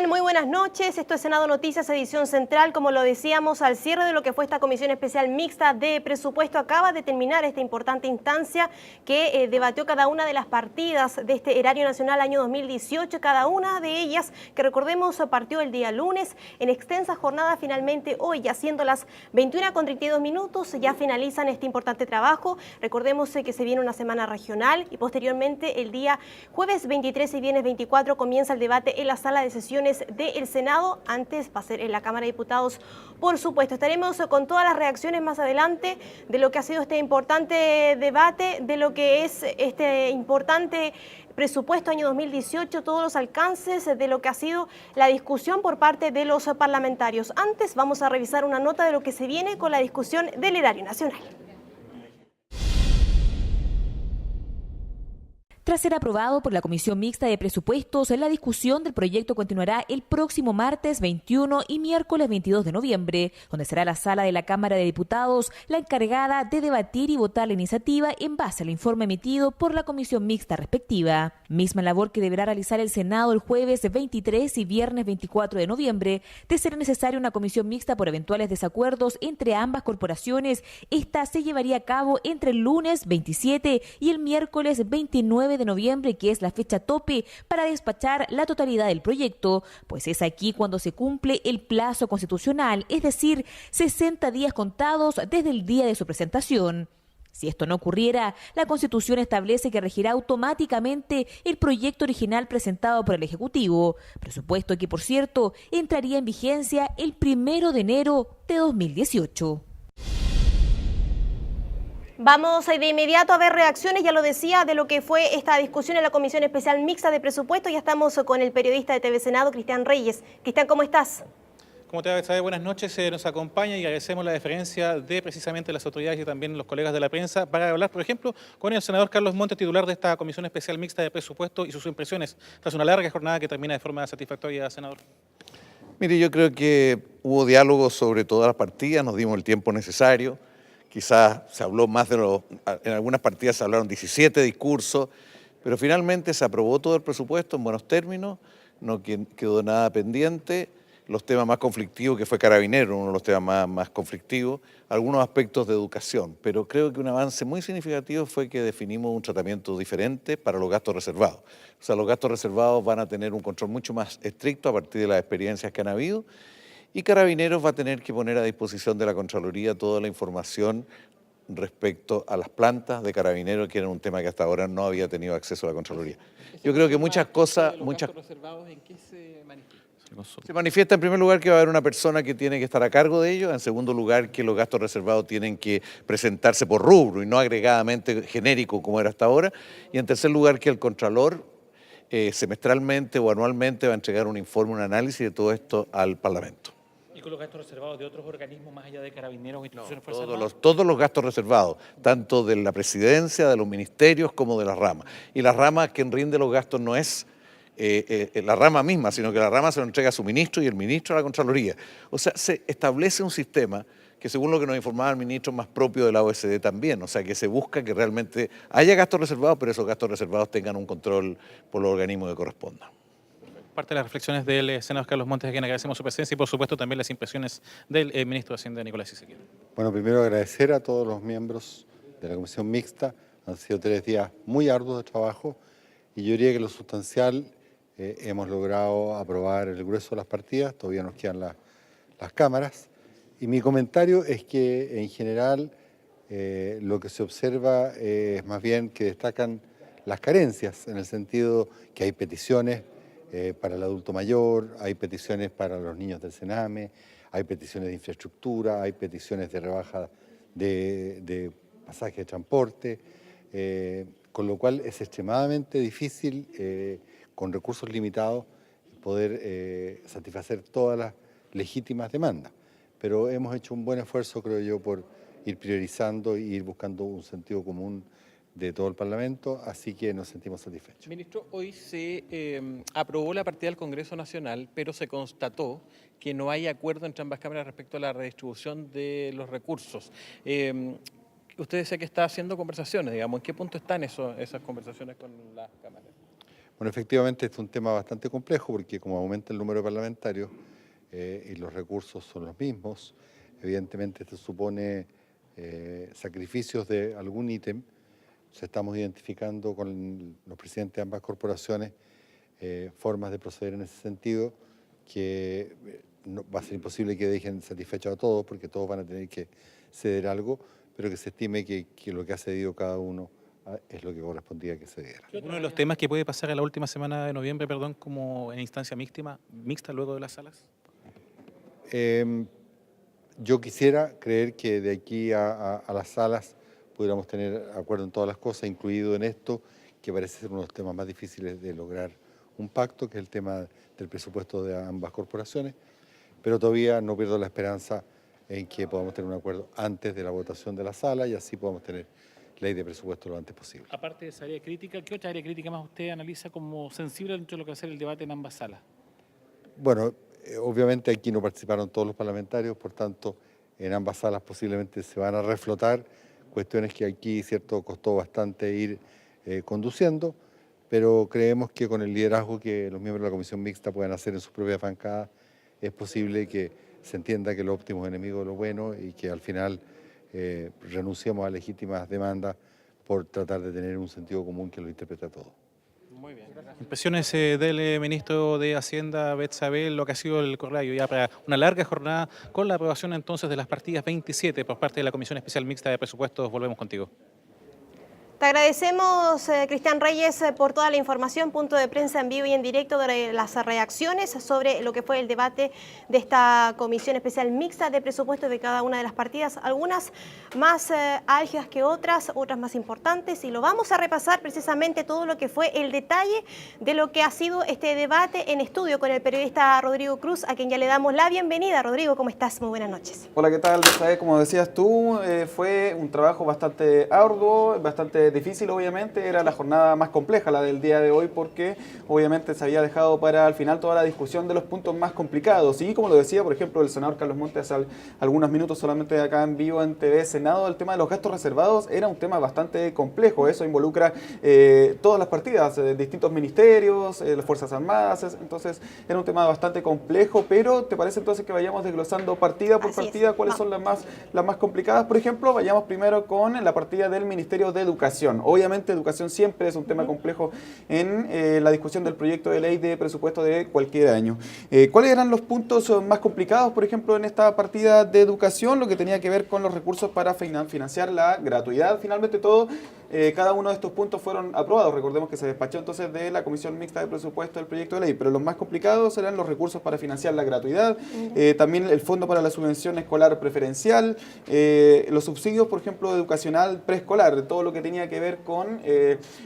tal? Muy buenas noches. Esto es Senado Noticias, edición central. Como lo decíamos, al cierre de lo que fue esta Comisión Especial Mixta de Presupuesto, acaba de terminar esta importante instancia que debatió cada una de las partidas de este Erario Nacional año 2018. Cada una de ellas, que recordemos, partió el día lunes en extensa jornada. Finalmente, hoy, ya siendo las 21:32 minutos, ya finalizan este importante trabajo. Recordemos que se viene una semana regional y posteriormente el día jueves 23 y viernes 24 comienza el debate en la sala de sesiones del Senado. Antes va a ser en la Cámara de Diputados, por supuesto. Estaremos con todas las reacciones más adelante de lo que ha sido este importante debate, de lo que es este importante presupuesto año 2018, todos los alcances de lo que ha sido la discusión por parte de los parlamentarios. Antes vamos a revisar una nota de lo que se viene con la discusión del Erario Nacional. Tras ser aprobado por la Comisión Mixta de Presupuestos, la discusión del proyecto continuará el próximo martes 21 y miércoles 22 de noviembre, donde será la sala de la Cámara de Diputados la encargada de debatir y votar la iniciativa en base al informe emitido por la Comisión Mixta respectiva. Misma labor que deberá realizar el Senado el jueves 23 y viernes 24 de noviembre. De ser necesaria una comisión mixta por eventuales desacuerdos entre ambas corporaciones, esta se llevaría a cabo entre el lunes 27 y el miércoles 29 de noviembre, que es la fecha tope para despachar la totalidad del proyecto, pues es aquí cuando se cumple el plazo constitucional, es decir, 60 días contados desde el día de su presentación. Si esto no ocurriera, la Constitución establece que regirá automáticamente el proyecto original presentado por el Ejecutivo, presupuesto que, por cierto, entraría en vigencia el 1 de enero de 2018. Vamos de inmediato a ver reacciones, ya lo decía, de lo que fue esta discusión en la Comisión Especial Mixta de Presupuesto. Ya estamos con el periodista de TV Senado, Cristian Reyes. Cristian, ¿cómo estás? Como te va a saber, buenas noches, nos acompaña y agradecemos la deferencia de precisamente las autoridades y también los colegas de la prensa para hablar, por ejemplo, con el senador Carlos Montes, titular de esta Comisión Especial Mixta de Presupuesto, y sus impresiones tras una larga jornada que termina de forma satisfactoria, senador. Mire, yo creo que hubo diálogo sobre todas las partidas, nos dimos el tiempo necesario. Quizás se habló más en algunas partidas se hablaron 17 discursos, pero finalmente se aprobó todo el presupuesto en buenos términos, no quedó nada pendiente. Los temas más conflictivos, que fue Carabineros, uno de los temas más conflictivos, algunos aspectos de educación, pero creo que un avance muy significativo fue que definimos un tratamiento diferente para los gastos reservados. O sea, los gastos reservados van a tener un control mucho más estricto a partir de las experiencias que han habido, y Carabineros va a tener que poner a disposición de la Contraloría toda la información respecto a las plantas de Carabineros, que era un tema que hasta ahora no había tenido acceso a la Contraloría. Yo creo que muchas cosas... ¿Los gastos reservados en qué se manifiesta? Se manifiesta en primer lugar que va a haber una persona que tiene que estar a cargo de ello, en segundo lugar que los gastos reservados tienen que presentarse por rubro y no agregadamente genérico como era hasta ahora, y en tercer lugar que el Contralor semestralmente o anualmente va a entregar un informe, un análisis de todo esto al Parlamento. ¿Y con los gastos reservados de otros organismos más allá de Carabineros o instituciones de Fuerzas Armadas? Todos los gastos reservados, tanto de la presidencia, de los ministerios, como de las ramas. Y la rama quien rinde los gastos no es la rama misma, sino que la rama se lo entrega a su ministro y el ministro a la Contraloría. O sea, se establece un sistema que, según lo que nos informaba el ministro, es más propio de la OSD también. O sea, que se busca que realmente haya gastos reservados, pero esos gastos reservados tengan un control por los organismos que correspondan. Parte de las reflexiones del senador Carlos Montes, a quien agradecemos su presencia, y por supuesto también las impresiones del ministro de Hacienda, Nicolás Sisequiel. Bueno, primero agradecer a todos los miembros de la Comisión Mixta. Han sido 3 días muy arduos de trabajo y yo diría que lo sustancial hemos logrado aprobar el grueso de las partidas, todavía nos quedan las cámaras. Y mi comentario es que en general lo que se observa es más bien que destacan las carencias, en el sentido que hay peticiones para el adulto mayor, hay peticiones para los niños del Sename, hay peticiones de infraestructura, hay peticiones de rebaja de pasaje de transporte, con lo cual es extremadamente difícil, con recursos limitados, poder satisfacer todas las legítimas demandas. Pero hemos hecho un buen esfuerzo, creo yo, por ir priorizando e ir buscando un sentido común de todo el Parlamento, así que nos sentimos satisfechos. Ministro, hoy se aprobó la partida del Congreso Nacional, pero se constató que no hay acuerdo entre ambas cámaras respecto a la redistribución de los recursos. Usted decía que está haciendo conversaciones, digamos, ¿en qué punto están esas conversaciones con las cámaras? Bueno, efectivamente este es un tema bastante complejo porque como aumenta el número de parlamentarios y los recursos son los mismos, evidentemente esto supone sacrificios de algún ítem. Estamos identificando con los presidentes de ambas corporaciones formas de proceder en ese sentido que va a ser imposible que dejen satisfechos a todos porque todos van a tener que ceder algo, pero que se estime que lo que ha cedido cada uno es lo que correspondía que se diera. Uno de los temas que puede pasar a la última semana de noviembre, perdón, como en instancia mixta luego de las salas. Yo quisiera creer que de aquí a las salas pudiéramos tener acuerdo en todas las cosas, incluido en esto, que parece ser uno de los temas más difíciles de lograr un pacto, que es el tema del presupuesto de ambas corporaciones, pero todavía no pierdo la esperanza en que podamos tener un acuerdo antes de la votación de la sala y así podamos tener ley de presupuesto lo antes posible. Aparte de esa área crítica, ¿qué otra área crítica más usted analiza como sensible dentro de lo que va a ser el debate en ambas salas? Bueno, obviamente aquí no participaron todos los parlamentarios, por tanto, en ambas salas posiblemente se van a reflotar cuestiones que aquí, cierto, costó bastante ir conduciendo, pero creemos que con el liderazgo que los miembros de la comisión mixta puedan hacer en sus propias bancadas, es posible que se entienda que lo óptimo es enemigo de lo bueno y que al final renunciemos a legítimas demandas por tratar de tener un sentido común que lo interprete a todo. Muy bien. Impresiones del ministro de Hacienda, Betsabel, lo que ha sido el correo ya para una larga jornada con la aprobación entonces de las partidas 27 por parte de la Comisión Especial Mixta de Presupuestos. Volvemos contigo. Te agradecemos, Cristian Reyes, por toda la información, punto de prensa en vivo y en directo de las reacciones sobre lo que fue el debate de esta Comisión Especial Mixta de Presupuestos de cada una de las partidas, algunas más álgidas que otras más importantes, y lo vamos a repasar precisamente todo lo que fue el detalle de lo que ha sido este debate en estudio con el periodista Rodrigo Cruz, a quien ya le damos la bienvenida. Rodrigo, ¿cómo estás? Muy buenas noches. Hola, ¿qué tal? Como decías tú, fue un trabajo bastante arduo, bastante difícil, obviamente. Era la jornada más compleja, la del día de hoy, porque obviamente se había dejado para al final toda la discusión de los puntos más complicados. Y como lo decía, por ejemplo, el senador Carlos Montes hace algunos minutos solamente acá en vivo en TV Senado, el tema de los gastos reservados era un tema bastante complejo. Eso involucra todas las partidas, distintos ministerios, las Fuerzas Armadas. Entonces era un tema bastante complejo, pero ¿te parece entonces que vayamos desglosando partida por partida cuáles son las más complicadas? Por ejemplo, vayamos primero con la partida del Ministerio de Educación. Obviamente educación siempre es un tema complejo en la discusión del proyecto de ley de presupuesto de cualquier año. ¿Cuáles eran los puntos más complicados, por ejemplo, en esta partida de educación? Lo que tenía que ver con los recursos para financiar la gratuidad. Finalmente cada uno de estos puntos fueron aprobados. Recordemos que se despachó entonces de la Comisión Mixta de Presupuesto del proyecto de ley, pero los más complicados eran los recursos para financiar la gratuidad, también el Fondo para la Subvención Escolar Preferencial, los subsidios, por ejemplo, educacional preescolar, todo lo que tenía que ver con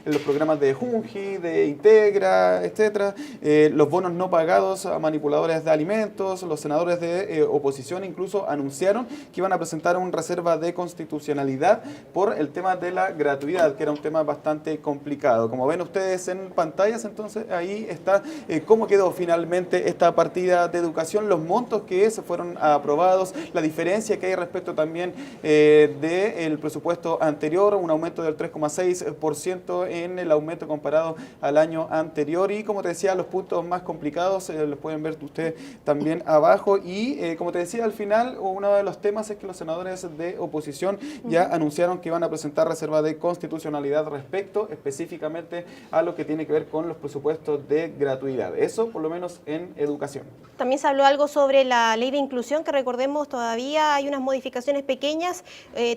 los programas de Junji, de Integra, etcétera, los bonos no pagados a manipuladores de alimentos. Los senadores de oposición incluso anunciaron que iban a presentar una reserva de constitucionalidad por el tema de la gratuidad, que era un tema bastante complicado. Como ven ustedes en pantallas, entonces ahí está cómo quedó finalmente esta partida de educación, los montos que se fueron aprobados, la diferencia que hay respecto también del presupuesto anterior, un aumento del 3,6% en el aumento comparado al año anterior. Y como te decía, los puntos más complicados los pueden ver ustedes también abajo. Y como te decía, al final uno de los temas es que los senadores de oposición ya anunciaron que iban a presentar reserva de constitucionalidad respecto específicamente a lo que tiene que ver con los presupuestos de gratuidad. Eso por lo menos en educación. También se habló algo sobre la ley de inclusión, que recordemos todavía hay unas modificaciones pequeñas.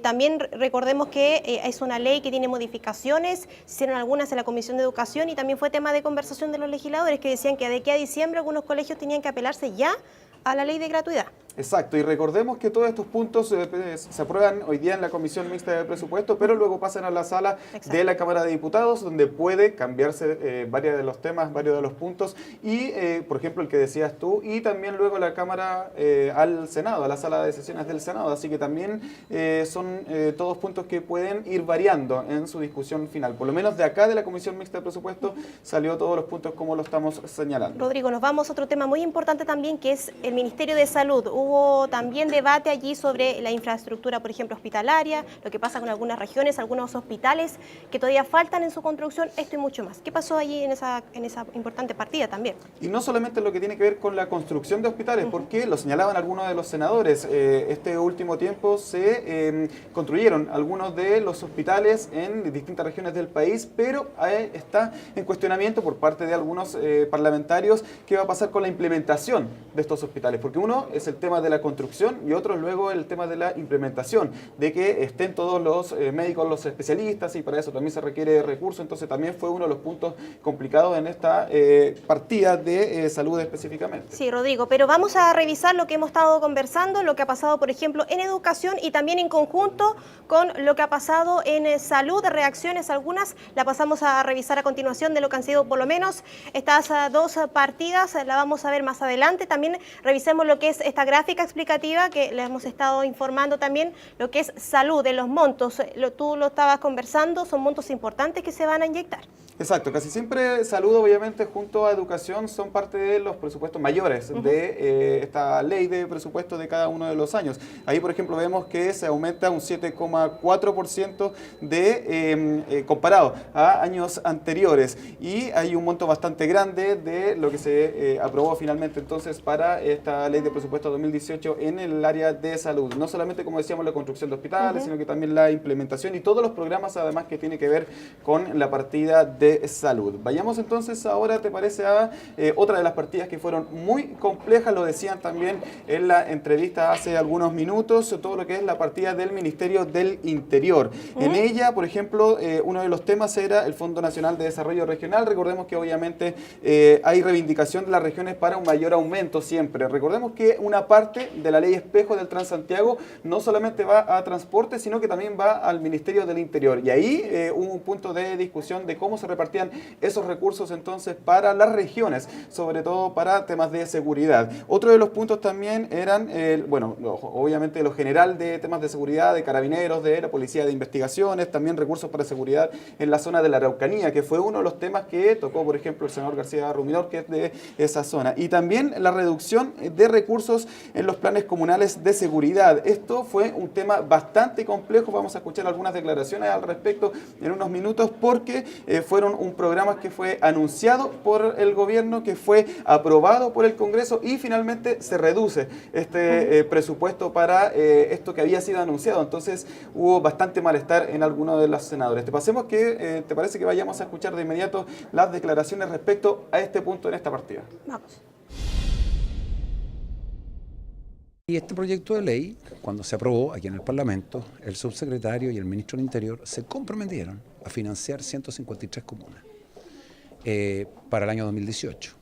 También recordemos que es una ley que tiene modificaciones, se hicieron algunas en la Comisión de Educación y también fue tema de conversación de los legisladores que decían que de aquí a diciembre algunos colegios tenían que apelarse ya a la ley de gratuidad. Exacto, y recordemos que todos estos puntos se aprueban hoy día en la Comisión Mixta de Presupuesto, pero luego pasan a la sala de la Cámara de Diputados, donde puede cambiarse varios de los temas, varios de los puntos, y por ejemplo el que decías tú, y también luego la Cámara al Senado, a la sala de sesiones del Senado, así que también son todos puntos que pueden ir variando en su discusión final. Por lo menos de acá de la Comisión Mixta de Presupuesto salió todos los puntos como lo estamos señalando. Rodrigo, nos vamos a otro tema muy importante también, que es el Ministerio de Salud. hubo también debate allí sobre la infraestructura, por ejemplo, hospitalaria, lo que pasa con algunas regiones, algunos hospitales que todavía faltan en su construcción, esto y mucho más. ¿Qué pasó allí en esa importante partida también? Y no solamente lo que tiene que ver con la construcción de hospitales, porque lo señalaban algunos de los senadores, este último tiempo se construyeron algunos de los hospitales en distintas regiones del país, pero está en cuestionamiento por parte de algunos parlamentarios qué va a pasar con la implementación de estos hospitales, porque uno es el tema de la construcción y otro luego el tema de la implementación, de que estén todos los médicos, los especialistas, y para eso también se requiere recursos. Entonces también fue uno de los puntos complicados en esta partida de salud específicamente. Sí, Rodrigo, pero vamos a revisar lo que hemos estado conversando, lo que ha pasado, por ejemplo, en educación y también en conjunto con lo que ha pasado en salud, reacciones algunas, la pasamos a revisar a continuación de lo que han sido por lo menos estas dos partidas, la vamos a ver más adelante. También revisemos lo que es esta gráfica explicativa que les hemos estado informando también, lo que es salud, de los montos, tú lo estabas conversando, son montos importantes que se van a inyectar. Exacto, casi siempre salud obviamente junto a educación son parte de los presupuestos mayores de esta ley de presupuesto de cada uno de los años. Ahí por ejemplo vemos que se aumenta un 7,4% comparado a años anteriores, y hay un monto bastante grande de lo que se aprobó finalmente entonces para esta ley de presupuesto 2018 en el área de salud. No solamente, como decíamos, la construcción de hospitales, sino que también la implementación y todos los programas además que tiene que ver con la partida de salud. Vayamos entonces ahora, ¿te parece?, a otra de las partidas que fueron muy complejas, lo decían también en la entrevista hace algunos minutos, todo lo que es la partida del Ministerio del Interior. En ella, por ejemplo, uno de los temas era el Fondo Nacional de Desarrollo Regional. Recordemos que obviamente hay reivindicación de las regiones para un mayor aumento siempre. Recordemos que una parte de la ley espejo del Transantiago no solamente va a transporte, sino que también va al Ministerio del Interior. Y ahí hubo un punto de discusión de cómo se repartían esos recursos entonces para las regiones, sobre todo para temas de seguridad. Otro de los puntos también eran, obviamente lo general de temas de seguridad, de carabineros, de la policía de investigaciones, también recursos para seguridad en la zona de la Araucanía, que fue uno de los temas que tocó, por ejemplo, el senador García Ruminor, que es de esa zona. Y también la reducción de recursos en los planes comunales de seguridad. Esto fue un tema bastante complejo, vamos a escuchar algunas declaraciones al respecto en unos minutos, porque fueron un programa que fue anunciado por el gobierno, que fue aprobado por el Congreso y finalmente se reduce este presupuesto para esto que había sido anunciado. Entonces hubo bastante malestar en algunos de los senadores. ¿Te parece que vayamos a escuchar de inmediato las declaraciones respecto a este punto en esta partida? Vamos. Y este proyecto de ley, cuando se aprobó aquí en el Parlamento, el subsecretario y el ministro del Interior se comprometieron a financiar 153 comunas para el año 2018.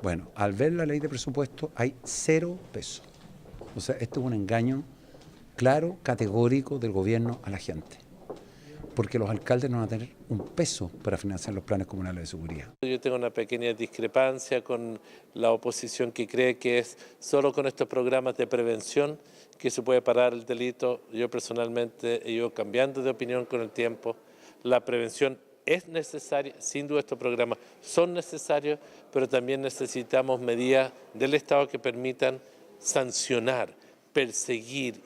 Bueno, al ver la ley de presupuesto hay 0 pesos. O sea, esto es un engaño claro, categórico del gobierno a la gente, porque los alcaldes no van a tener un peso para financiar los planes comunales de seguridad. Yo tengo una pequeña discrepancia con la oposición que cree que es solo con estos programas de prevención que se puede parar el delito. Yo personalmente he ido cambiando de opinión con el tiempo. La prevención es necesaria, sin duda estos programas son necesarios, pero también necesitamos medidas del Estado que permitan sancionar, perseguir.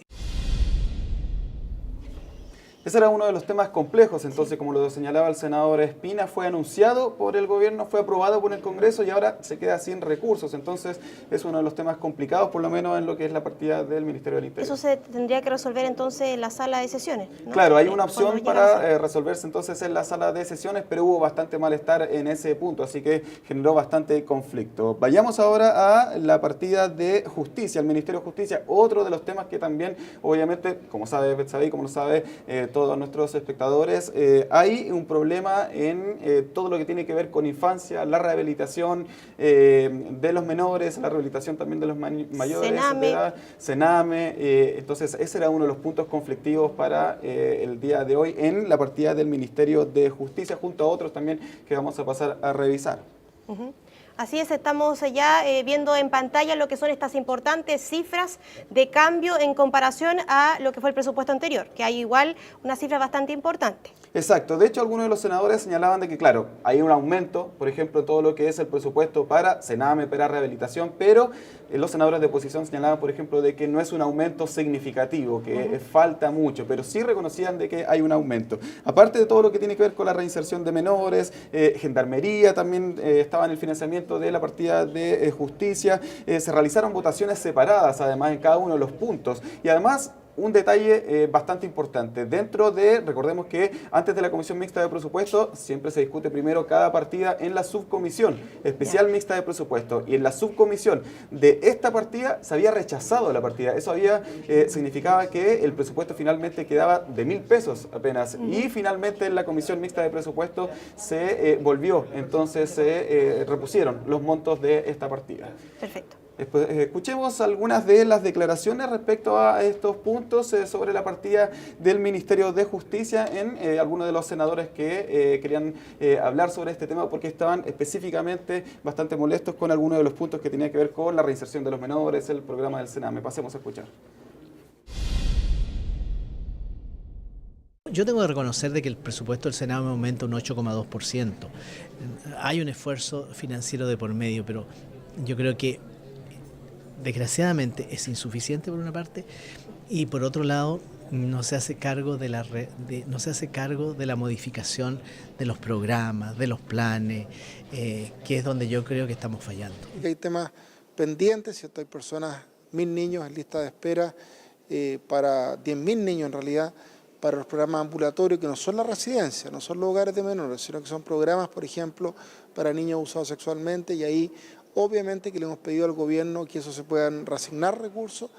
Ese era uno de los temas complejos, entonces, como lo señalaba el senador Espina, fue anunciado por el gobierno, fue aprobado por el Congreso y ahora se queda sin recursos. Entonces, es uno de los temas complicados, por lo menos en lo que es la partida del Ministerio del Interior. Eso se tendría que resolver entonces en la sala de sesiones, ¿no? Claro, hay una opción para resolverse entonces en la sala de sesiones, pero hubo bastante malestar en ese punto, así que generó bastante conflicto. Vayamos ahora a la partida de justicia, el Ministerio de Justicia, otro de los temas que también, obviamente, como sabe Betsabe, como lo sabe todos nuestros espectadores, hay un problema en todo lo que tiene que ver con infancia, la rehabilitación de los menores, la rehabilitación también de los mayores de edad, Sename. Entonces ese era uno de los puntos conflictivos para el día de hoy en la partida del Ministerio de Justicia, junto a otros también que vamos a pasar a revisar. Así es, estamos ya viendo en pantalla lo que son estas importantes cifras de cambio en comparación a lo que fue el presupuesto anterior, que hay igual una cifra bastante importante. Exacto. De hecho, algunos de los senadores señalaban de que, claro, hay un aumento, por ejemplo, todo lo que es el presupuesto para Sename, para rehabilitación, pero los senadores de oposición señalaban, por ejemplo, de que no es un aumento significativo, que falta mucho, pero sí reconocían de que hay un aumento. Aparte de todo lo que tiene que ver con la reinserción de menores, Gendarmería también estaba en el financiamiento de la partida de justicia, se realizaron votaciones separadas, además, en cada uno de los puntos. Y además, un detalle bastante importante. Dentro de, recordemos que antes de la Comisión Mixta de Presupuesto, siempre se discute primero cada partida en la subcomisión especial mixta de presupuesto. Y en la subcomisión de esta partida se había rechazado la partida. Eso significaba que el presupuesto finalmente quedaba de 1.000 pesos apenas. Y finalmente en la Comisión Mixta de Presupuesto se volvió. Entonces se repusieron los montos de esta partida. Perfecto. Escuchemos algunas de las declaraciones respecto a estos puntos sobre la partida del Ministerio de Justicia en algunos de los senadores que querían hablar sobre este tema porque estaban específicamente bastante molestos con algunos de los puntos que tenían que ver con la reinserción de los menores, el programa del Sename. Pasemos a escuchar. Yo tengo que reconocer de que el presupuesto del Sename aumenta un 8,2%. Hay un esfuerzo financiero de por medio, pero yo creo que desgraciadamente es insuficiente por una parte y por otro lado no se hace cargo de la modificación de los programas, de los planes, que es donde yo creo que estamos fallando. Hay temas pendientes, ¿cierto? Hay personas, 1.000 niños en lista de espera para 10.000 niños en realidad para los programas ambulatorios que no son la residencia, no son los hogares de menores, sino que son programas, por ejemplo, para niños abusados sexualmente y ahí obviamente que le hemos pedido al gobierno que eso se puedan reasignar recursos.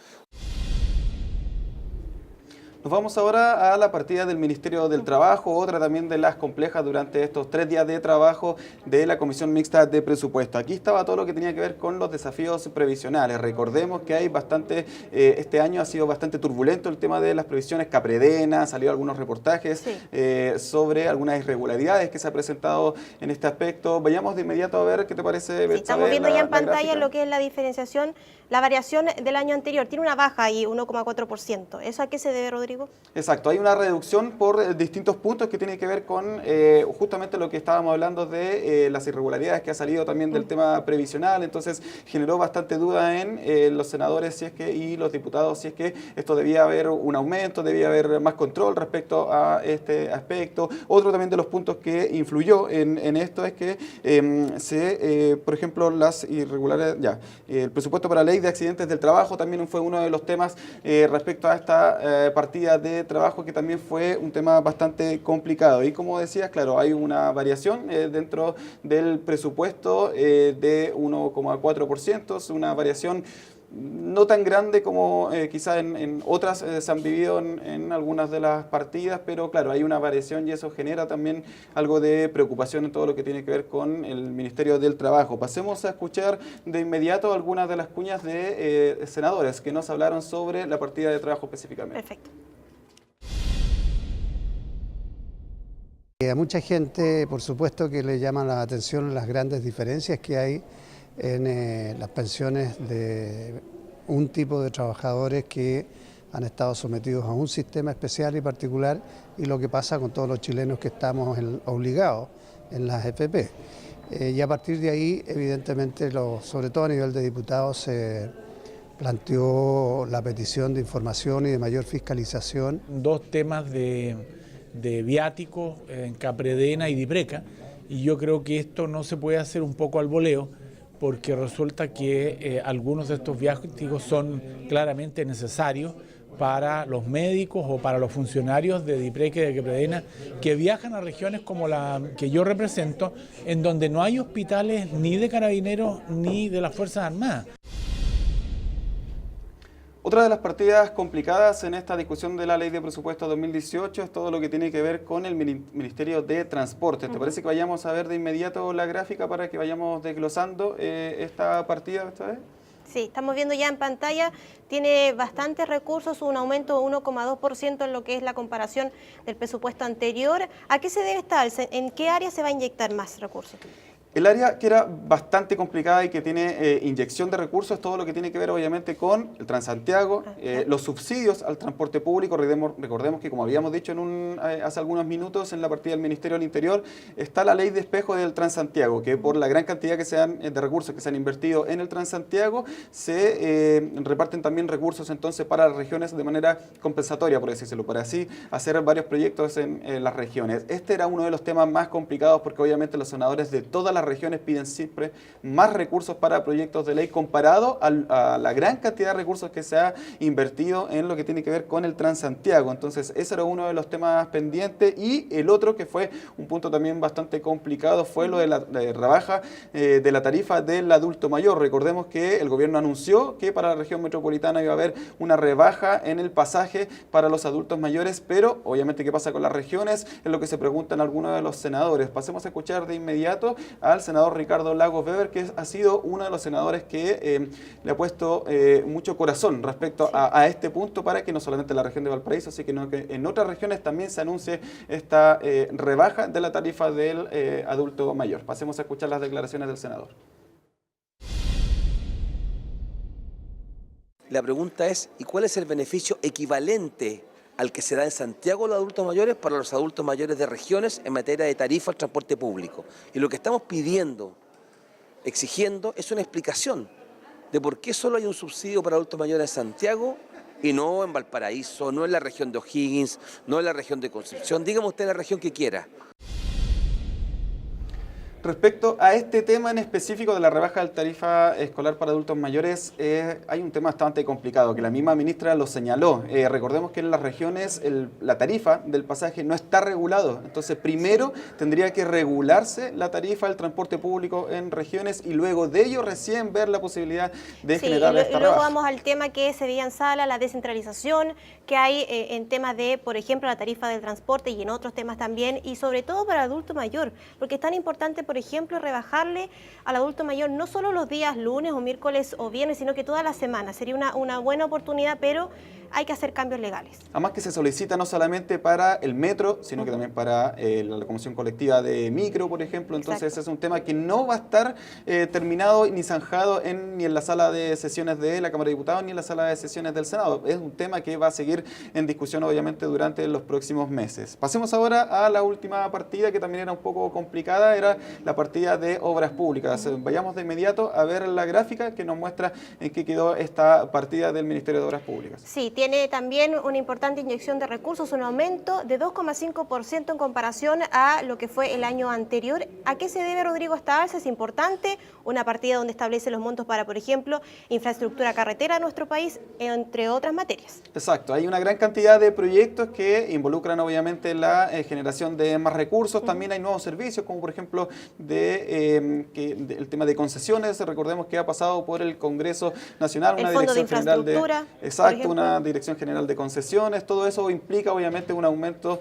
Nos vamos ahora a la partida del Ministerio del Trabajo, otra también de las complejas durante estos 3 días de trabajo de la Comisión Mixta de Presupuesto. Aquí estaba todo lo que tenía que ver con los desafíos previsionales. Recordemos que hay bastante, este año ha sido bastante turbulento el tema de las previsiones Capredena, salió algunos reportajes sobre algunas irregularidades que se ha presentado en este aspecto. Vayamos de inmediato a ver qué te parece, Betsabe. Estamos viendo ya en pantalla lo que es la diferenciación, la variación del año anterior. Tiene una baja ahí, 1,4%. ¿Eso a qué se debe, Rodrigo? Exacto, hay una reducción por distintos puntos que tiene que ver con justamente lo que estábamos hablando de las irregularidades que ha salido también del tema previsional, entonces generó bastante duda en los senadores y los diputados si es que esto debía haber un aumento, debía haber más control respecto a este aspecto. Otro también de los puntos que influyó en esto es que por ejemplo, las irregularidades, el presupuesto para la ley de accidentes del trabajo también fue uno de los temas respecto a esta partida de trabajo que también fue un tema bastante complicado. Y como decías, claro, hay una variación dentro del presupuesto de 1,4%, es una variación no tan grande como quizás en otras se han vivido en algunas de las partidas, pero claro, hay una variación y eso genera también algo de preocupación en todo lo que tiene que ver con el Ministerio del Trabajo. Pasemos a escuchar de inmediato algunas de las cuñas de senadores que nos hablaron sobre la partida de trabajo específicamente. Perfecto. A mucha gente, por supuesto, que le llaman la atención las grandes diferencias que hay en las pensiones de un tipo de trabajadores que han estado sometidos a un sistema especial y particular y lo que pasa con todos los chilenos que estamos obligados en las FP. Y a partir de ahí, evidentemente, sobre todo a nivel de diputados, se planteó la petición de información y de mayor fiscalización. 2 temas de viáticos en Capredena y Dipreca, y yo creo que esto no se puede hacer un poco al voleo, porque resulta que algunos de estos viáticos son claramente necesarios para los médicos o para los funcionarios de Dipreca y de Capredena que viajan a regiones como la que yo represento, en donde no hay hospitales ni de carabineros ni de las Fuerzas Armadas. Otra de las partidas complicadas en esta discusión de la Ley de Presupuesto 2018 es todo lo que tiene que ver con el Ministerio de Transporte. ¿Te parece que vayamos a ver de inmediato la gráfica para que vayamos desglosando esta partida esta vez? Sí, estamos viendo ya en pantalla, tiene bastantes recursos, un aumento de 1,2% en lo que es la comparación del presupuesto anterior. ¿A qué se debe esta alza? ¿En qué área se va a inyectar más recursos? El área que era bastante complicada y que tiene inyección de recursos es todo lo que tiene que ver obviamente con el Transantiago, los subsidios al transporte público. Recordemos que, como habíamos dicho hace algunos minutos en la partida del Ministerio del Interior, está la ley de espejo del Transantiago, que por la gran cantidad de recursos que se han invertido en el Transantiago, se reparten también recursos entonces para las regiones de manera compensatoria, por decírselo, para así hacer varios proyectos en las regiones. Este era uno de los temas más complicados porque obviamente los senadores de todas las regiones piden siempre más recursos para proyectos de ley comparado a la gran cantidad de recursos que se ha invertido en lo que tiene que ver con el Transantiago. Entonces ese era uno de los temas pendientes, y el otro que fue un punto también bastante complicado fue lo de la rebaja de la tarifa del adulto mayor. Recordemos que el gobierno anunció que para la región metropolitana iba a haber una rebaja en el pasaje para los adultos mayores, pero obviamente ¿qué pasa con las regiones? Es lo que se preguntan algunos de los senadores. Pasemos a escuchar de inmediato al senador Ricardo Lagos Weber, que ha sido uno de los senadores que le ha puesto mucho corazón respecto a este punto, para que no solamente la región de Valparaíso, sino que en otras regiones también se anuncie esta rebaja de la tarifa del adulto mayor. Pasemos a escuchar las declaraciones del senador. La pregunta es, ¿y cuál es el beneficio equivalente al que se da en Santiago a los adultos mayores para los adultos mayores de regiones en materia de tarifa al transporte público? Y lo que estamos pidiendo, exigiendo, es una explicación de por qué solo hay un subsidio para adultos mayores en Santiago y no en Valparaíso, no en la región de O'Higgins, no en la región de Concepción. Dígame usted la región que quiera. Respecto a este tema en específico de la rebaja del tarifa escolar para adultos mayores, hay un tema bastante complicado, que la misma ministra lo señaló. Recordemos que en las regiones la tarifa del pasaje no está regulado. Entonces, primero tendría que regularse la tarifa del transporte público en regiones y luego de ello recién ver la posibilidad de generar esta rebaja. Luego vamos al tema que se veía en sala, la descentralización que hay en temas de, por ejemplo, la tarifa del transporte y en otros temas también, y sobre todo para el adulto mayor, porque es tan importante, por ejemplo, rebajarle al adulto mayor no solo los días lunes o miércoles o viernes, sino que toda la semana. Sería una buena oportunidad, pero hay que hacer cambios legales. Además que se solicita no solamente para el metro, sino que también para la locomoción colectiva de micro, por ejemplo. Entonces ese es un tema que no va a estar terminado ni zanjado ni en la sala de sesiones de la Cámara de Diputados ni en la sala de sesiones del Senado. Es un tema que va a seguir en discusión obviamente durante los próximos meses. Pasemos ahora a la última partida, que también era un poco complicada, era la partida de obras públicas. Vayamos de inmediato a ver la gráfica que nos muestra en qué quedó esta partida del Ministerio de Obras Públicas. Sí, tiene también una importante inyección de recursos, un aumento de 2,5% en comparación a lo que fue el año anterior. ¿A qué se debe, Rodrigo, esta alza? Es importante, una partida donde establece los montos para, por ejemplo, infraestructura carretera de nuestro país, entre otras materias. Exacto, hay una gran cantidad de proyectos que involucran obviamente la generación de más recursos. También hay nuevos servicios, como por ejemplo el tema de concesiones. Recordemos que ha pasado por el Congreso Nacional una dirección general de una Dirección General de Concesiones. Todo eso implica obviamente un aumento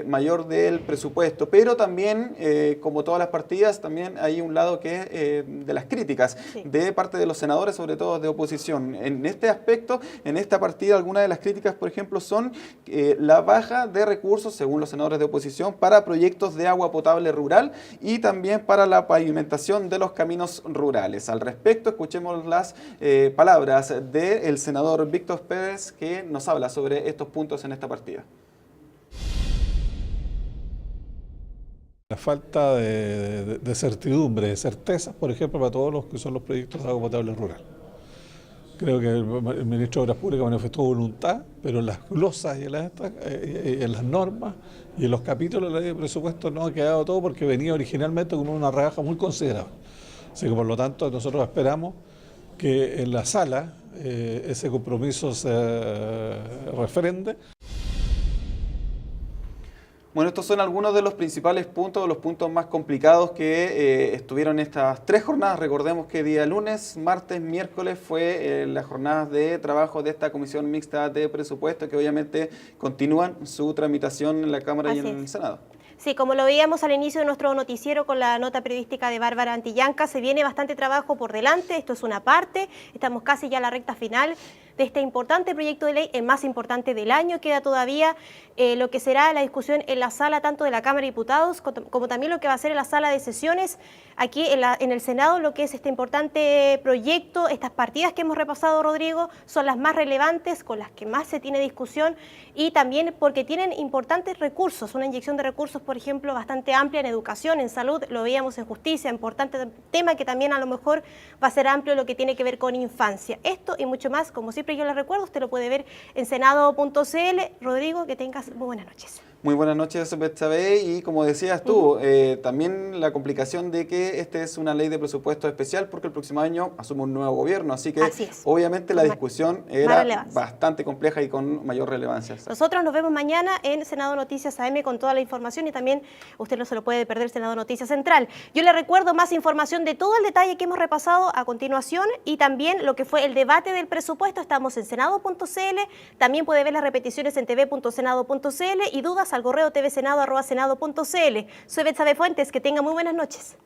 mayor del presupuesto, pero también como todas las partidas también hay un lado que es de las críticas de parte de los senadores, sobre todo de oposición. En este aspecto, en esta partida, algunas de las críticas, por ejemplo, son la baja de recursos, según los senadores de oposición, para proyectos de agua potable rural y también para la pavimentación de los caminos rurales. Al respecto, escuchemos las palabras del senador Víctor Pérez, que nos habla sobre estos puntos en esta partida. La falta de certidumbre, de certezas, por ejemplo, para todos los que son los proyectos de agua potable rural. Creo que el ministro de Obras Públicas manifestó voluntad, pero en las glosas y en las normas y en los capítulos de la ley de presupuesto no ha quedado todo, porque venía originalmente con una rebaja muy considerable. Así que por lo tanto nosotros esperamos que en la sala ese compromiso se refrende. Bueno, estos son algunos de los principales puntos, los puntos más complicados que estuvieron estas 3 jornadas. Recordemos que día lunes, martes, miércoles fue las jornadas de trabajo de esta Comisión Mixta de Presupuesto, que obviamente continúan su tramitación en la Cámara y en el Senado. Sí, como lo veíamos al inicio de nuestro noticiero con la nota periodística de Bárbara Antillanca, se viene bastante trabajo por delante, esto es una parte, estamos casi ya a la recta final de este importante proyecto de ley, el más importante del año. Queda todavía lo que será la discusión en la sala tanto de la Cámara de Diputados como también lo que va a ser en la sala de sesiones aquí en el Senado. Lo que es este importante proyecto, estas partidas que hemos repasado, Rodrigo, son las más relevantes, con las que más se tiene discusión, y también porque tienen importantes recursos, una inyección de recursos, por ejemplo, bastante amplia en educación, en salud, lo veíamos en justicia, importante tema que también a lo mejor va a ser amplio lo que tiene que ver con infancia. Esto y mucho más, como siempre yo les recuerdo, usted lo puede ver en senado.cl. Rodrigo, que tengas muy buenas noches. Muy buenas noches, Betsabe, y como decías tú, también la complicación de que esta es una ley de presupuesto especial porque el próximo año asume un nuevo gobierno, así que obviamente la discusión era bastante compleja y con mayor relevancia. Nosotros nos vemos mañana en Senado Noticias AM con toda la información, y también usted no se lo puede perder, Senado Noticias Central. Yo le recuerdo más información de todo el detalle que hemos repasado a continuación, y también lo que fue el debate del presupuesto. Estamos en senado.cl, también puede ver las repeticiones en tv.senado.cl y dudas al correo tvsenado@senado.cl. Soy Betsabe Fuentes, que tenga muy buenas noches.